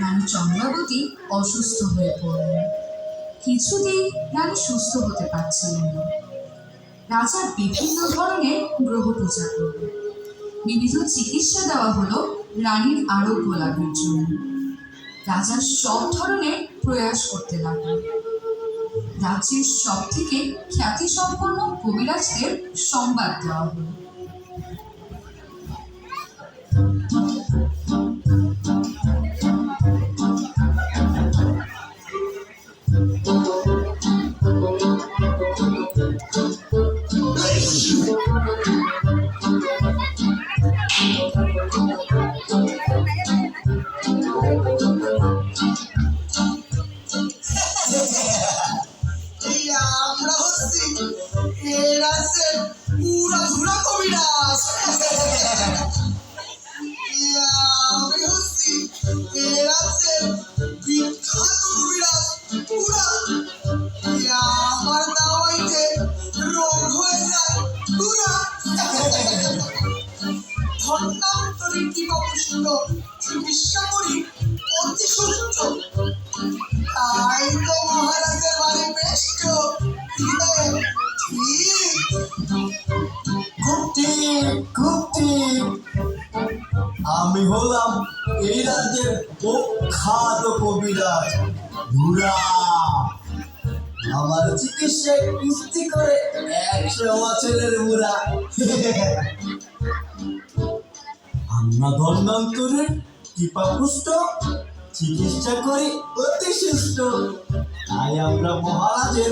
রানী চন্দ্রাবতী অসুস্থ হয়ে পড়লেন। কিছুদিন রানী সুস্থ হতে পারছিলেন না। রাজা বিভিন্ন ধরনের গ্রহ পূজা করলেন। বিবিধ চিকিৎসা দেওয়া হলো রানীর আরোগ্য লাভের জন্য। রাজা সব ধরনের প্রয়াস করতে লাগলেন। রাজ্যের সব থেকে খ্যাতিসম্পন্ন কবিরাজদের সংবাদ দেওয়া হলো। আমরা হচ্ছি এ রাজ্যের পুরা কবিরাজ। আমি হচ্ছি এ রাজ্যের বিখ্যাত কবিরাজ পুরা। আমার দাওয়াইতে রোগ হয়ে যায় পুরা। ধন্যান্তরী কৃপাপুষ্ট চিকিৎসা করি অতি সুস্থ। তাই তো মহারাজের বাড়ি বেষ্ট। খুব ঠিক। আমি হলাম এই রাজ্যের প্রখ্যাত কবিরাজ ধুরা। আমার চিকিৎসায় কুস্তি করে 100 বছরের বুড়া। আমরা ধন্যান্তরের কৃপাপুষ্ট চিকিৎসা করি অতি সুস্থ। তাই আমরা মহারাজের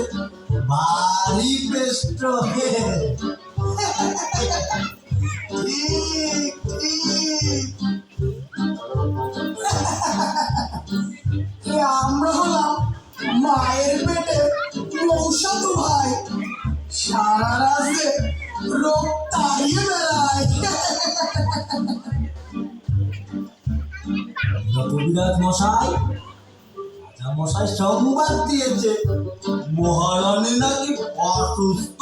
বাড়ি বেষ্ট। ঠিক ঠিক। আমরা হলাম মায়ের পেটের মৌসাদু ভাই। সারা রাজ্যে রোগ তাড়িয়ে বেড়ায়। কবিরাজ মশাই, রাজা মশাই সংবাদ দিয়েছে মহারানী নাকি অসুস্থ,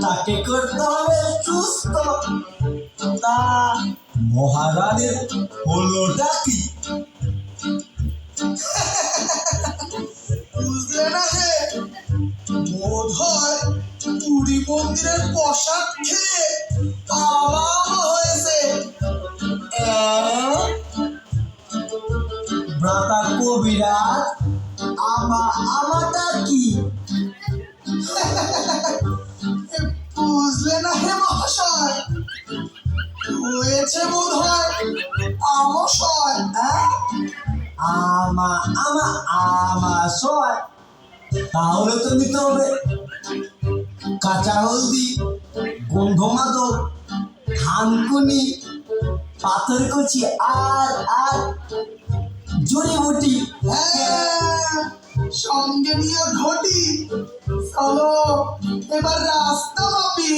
তাকে করতে হবে সুস্থ। তা মহারানীর হলোটা কি? বুঝলে না হে, বোধ হয় পুরী মন্দিরের প্রসাদ খেয়ে আরাম হয়েছে। ব্রাতা কবিরাজ, আমাটা কি? বুঝলে না হে মহাশয়, হয়েছে বোধ হয় আমশয়। আমাশয়। তাহলে তো নিতে হবে কাঁচা হলদি, গন্ধমাদক, থানকুনি, পাথরকুচি আর জড়িবুটি। সঙ্গে নিয়ে ঘটি। চলো এবার রাস্তা মাপি।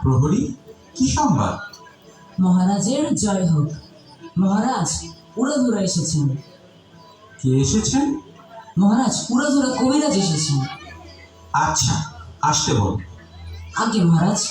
প্রহরী, কি সংবাদ? মহারাজের জয় হোক। মহারাজ উড়াধুরা এসেছেন। কে এসেছেন? মহারাজ উড়াধুরা কবিরাজ এসেছেন। আচ্ছা, আসতে বল। আগে মহারাজ।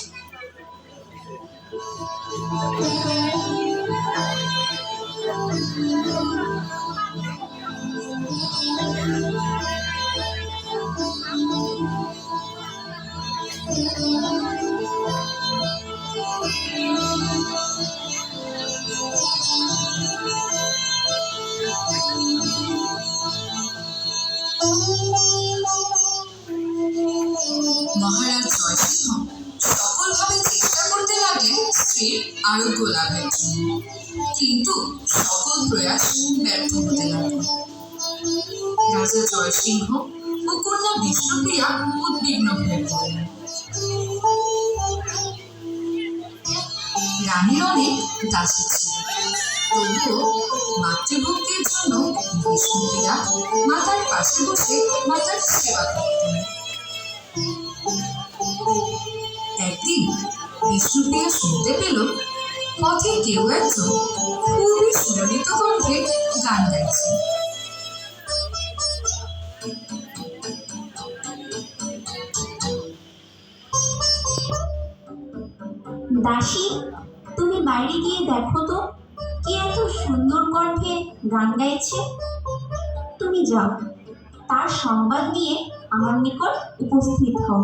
মহারাজ জয়সিংহ সকলভাবে চেষ্টা করতে লাগলেন স্ত্রীর আরোগ্য লাভের জন্য, কিন্তু সকল প্রয়াস ব্যর্থ হতে লাগল। রাজা জয়সিংহ ও কন্যা বিষ্ণুপ্রিয়া উদ্বিগ্ন হয়ে পড়লেন। রানীর অনেক দাসী ছিল, তবুও মাতৃভক্তির জন্য বিষ্ণুপ্রিয়া মাতার পাশে বসে মাতার সেবা করতেন। একদিন বিষ্ণুপ্রিয়া শুনতে পেল পথে কেউ একজন খুবই সুললিত কণ্ঠে গান গাইছে। দাসী, তুমি বাইরে গিয়ে দেখো তো কে এত সুন্দর কণ্ঠে গান গাইছে। তুমি যাও, তার সংবাদ নিয়ে আমার নিকট উপস্থিত হও।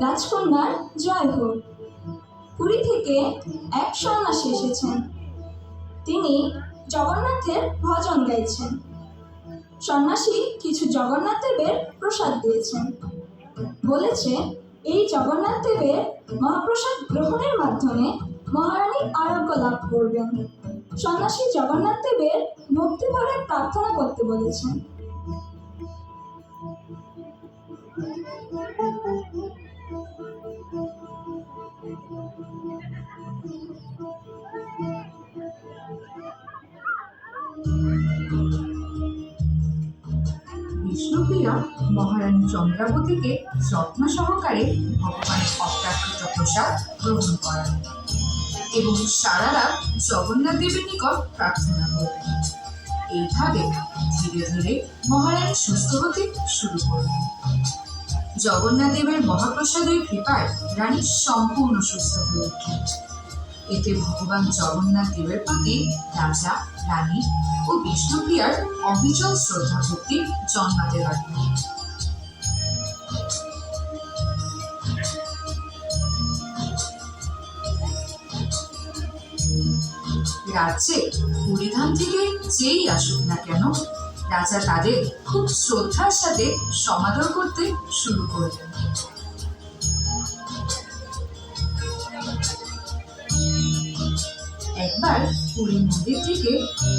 রাজকন্যার জয় হোক। পুরী থেকে এক সন্ন্যাসী এসেছেন। তিনি জগন্নাথের ভজন গাইছেন। সন্ন্যাসী কিছু জগন্নাথ দেবের প্রসাদ দিয়েছেন। বলেছে এই জগন্নাথ দেবের মহাপ্রসাদ গ্রহণের মাধ্যমে মহারানী আরোগ্য লাভ করবেন। সন্ন্যাসী জগন্নাথ দেবের ভক্তিভরে প্রার্থনা করতে বলেছেন। বিষ্ণুপ্রিয়া মহারানী চন্দ্রাবতীকে যত্ন সহকারে ভগবানের অপ্রাকৃত প্রসাদ গ্রহণ করান এবং সারা রাত জগন্নাথ দেবের নিকট প্রার্থনা করলেন। এইভাবে ধীরে ধীরে মহারানী সুস্থ হতে শুরু করলেন। জগন্নাথ দেবের মহাপ্রসাদের কৃপায় রানী সম্পূর্ণ সুস্থ হয়ে উঠলেন। এতে ভগবান জগন্নাথ দেবের প্রতি রাজা, রানী ও বিষ্ণুপ্রিয়ার অবিচল শ্রদ্ধা ভক্তি জন্মাতে লাগল। রাজ্যে পরিধান থেকে যেই আসুক না কেন, রাজা তাদের খুব শ্রদ্ধার সাথে সমাদর করতে শুরু করলেন। একবার পুরী মন্দির থেকে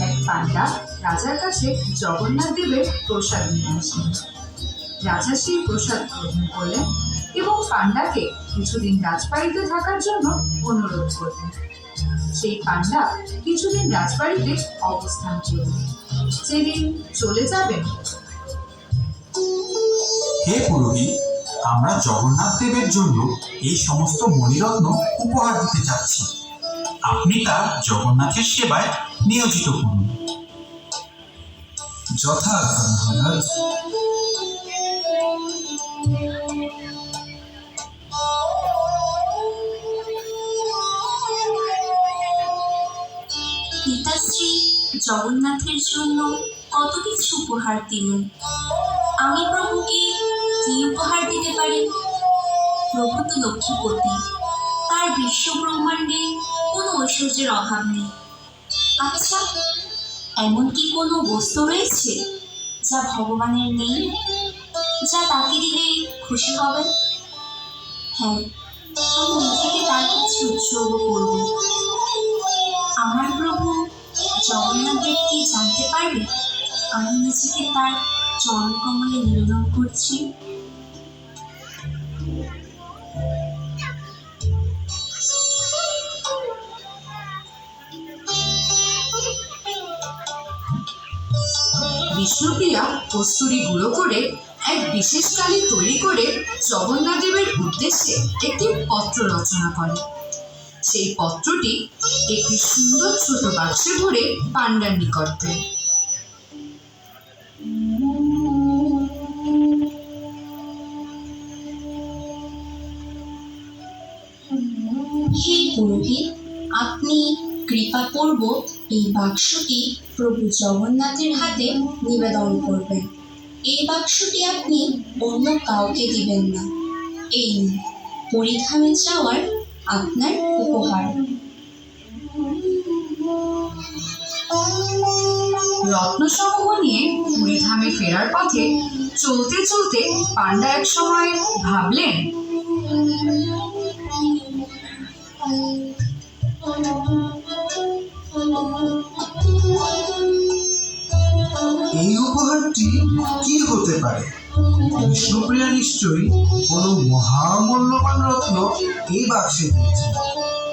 এক পান্ডা রাজার কাছে জগন্নাথ দেবের প্রসাদ নিয়ে আসলেন। রাজা সেই প্রসাদ গ্রহণ করলেন এবং পান্ডাকে কিছুদিন রাজবাড়িতে থাকার জন্য অনুরোধ করলেন। সেই পান্ডা কিছুদিন রাজবাড়িতে অবস্থান করলেন। যেদিন চলে যাবেন, হে পুরোহিত, আমরা জগন্নাথ দেবের জন্য এই সমস্ত মণিরত্ন উপহার দিতে চাচ্ছি। আপনি তা জগন্নাথের সেবায় নিয়োজিত করুন। যথাজ্ঞা মহারাজ। পিতাশ্রী জগন্নাথের জন্য কত কিছু উপহার দিলেন। আমি প্রভুকে কি উপহার দিতে পারি? প্রভু তো লক্ষ্মীপতি, তার বিশ্ব ব্রহ্মাণ্ডে কোনো ঐশ্বর্যের অভাব নেই। আচ্ছা, এমন কি কোনো বস্তু রয়েছে যা ভগবানের নেই, যা তাকে দিলে খুশি হবেন? হ্যাঁ, আমি নিজেকে তার কাছে উৎসর্গ করব। আমার প্রভু জগন্নাথ দেব কি জানতে পারবে আমি নিজেকে তার চরণ কমলে নিবেদন করছি? বিষ্ণুপ্রিয়া কস্তুরী গুঁড়ো করে এক বিশেষ কালি তৈরি করে জগন্নাথ দেবের উদ্দেশ্যে একটি পত্র রচনা করে। সেই পত্রটি একটি সুন্দর ছোট বাক্সে ভরে পান্ডার নিকট দেন। হে পুরোহিত, আপনি কৃপাপূর্বক এই বাক্সটি প্রভু জগন্নাথের হাতে নিবেদন করবেন। এই বাক্সটি আপনি অন্য কাউকে দিবেন না। এই নিন, পরিধামে যাওয়ার আপনার উপহার। রত্নসমূহ নিয়ে পুরীধামে ফেরার পথে চলতে চলতে পান্ডা এক সময় ভাবলেন, এই উপহারটি কি হতে পারে? বিষ্ণুপ্রিয়া নিশ্চয়ই কোনো মহামূল্যবান রত্ন এই বাক্সে দিয়েছে।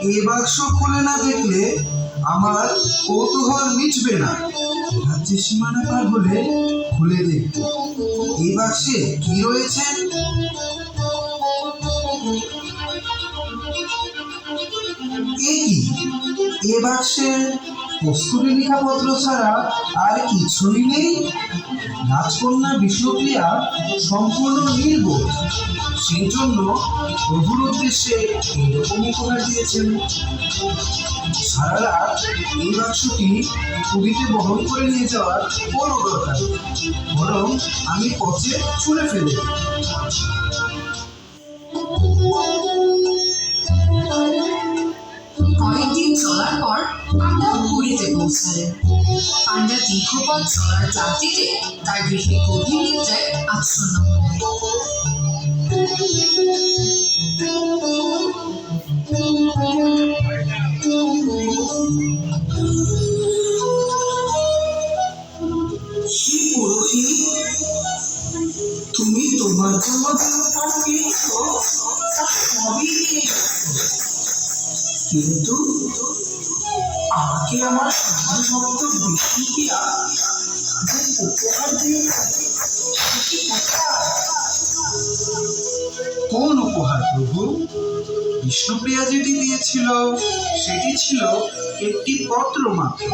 এ বাক্স খুলে না দেখলে আমার কৌতূহল মিটবে না। রাজ্যের সীমানা পার হলে খুলে দেখব এই বাক্সে কি রয়েছে। এ কি? এ বাক্সে কস্তুরী লেখা পত্র ছাড়া আর কিছুই নেই। রাজকন্যা বিষ্ণুপ্রিয়া সম্পূর্ণ নির্বোধ, সেই জন্য প্রভুর উদ্দেশ্যে এরকম উপহার দিয়েছেন। সারা রাত এই বাক্সটি পুরীতে বহন করে নিয়ে যাওয়ার কোনো দরকার নেই, বরং আমি পচে ছুঁড়ে ফেলে দিই। কয়েকদিন চলার পর পান্ডা পুরীতে পৌঁছালেন। পান্ডা দীর্ঘ পথ চলার ক্লান্তিতে তার গৃহে গভীর নিদ্রায় আচ্ছন্ন হলেন। সে পুরোহিত, তুমি তোমার জন্য যে উপহার পেয়েছো তা সবই নিয়ে এসেছো। কিন্তু আমাকে আমার সাধু ভক্ত বিষ্ণুপ্রিয়া যে উপহার দিয়েছে সেটি কোথায়? কোন উপহার প্রভু? বিষ্ণুপ্রিয়া যেটি দিয়েছিল সেটি ছিল একটি পত্র মাত্র।